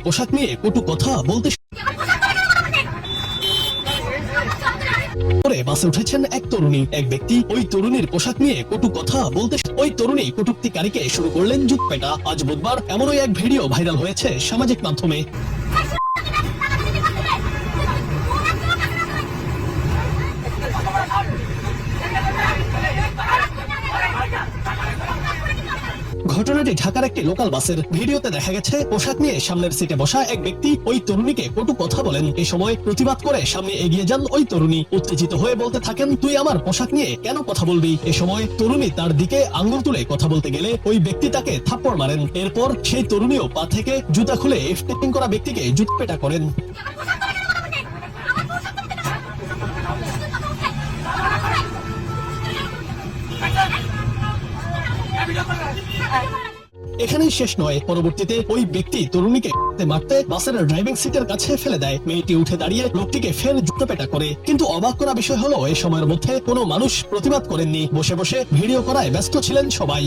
পোশাক নিয়ে কটু কথা বলতে করে বাসে উঠেছেন এক তরুণী। এক ব্যক্তি ওই তরুণীর পোশাক নিয়ে কটু কথা বলতে ওই তরুণী কটূক্তিকারীকে শুরু করলেন জুতপেটা। আজ বুধবার এমনই এক ভিডিও ভাইরাল হয়েছে সামাজিক মাধ্যমে। ঘটনাটি ঢাকার একটি লোকাল বাসের। ভিডিওতে দেখা গেছে পোশাক নিয়ে সামনের সিটে বসা এক ব্যক্তি ওই তরুণীকে কটু কথা বলেন। এই সময় প্রতিবাদ করে সামনে এগিয়ে যান ওই তরুণী। উত্তেজিত হয়ে বলতে থাকেন, তুই আমার পোশাক নিয়ে কেন কথা বলবি? এ সময় তরুণী তার দিকে আঙ্গুল তুলে কথা বলতে গেলে ওই ব্যক্তি তাকে থাপ্পড় মারেন। এরপর সেই তরুণীও পা থেকে জুতা খুলে এফটেপিং করা ব্যক্তিকে জুতপেটা করেন। এখানেই শেষ নয়, পরবর্তীতে ওই ব্যক্তি তরুণীকে মারতে বাসের ড্রাইভিং সিটের কাছে ফেলে দেয়। মেয়েটি উঠে দাঁড়িয়ে লোকটিকে ফের জুতোপেটা করে। কিন্তু অবাক করা বিষয় হলো এই সময়ের মধ্যে কোনো মানুষ প্রতিবাদ করেননি। বসে বসে ভিডিও করায় ব্যস্ত ছিলেন সবাই।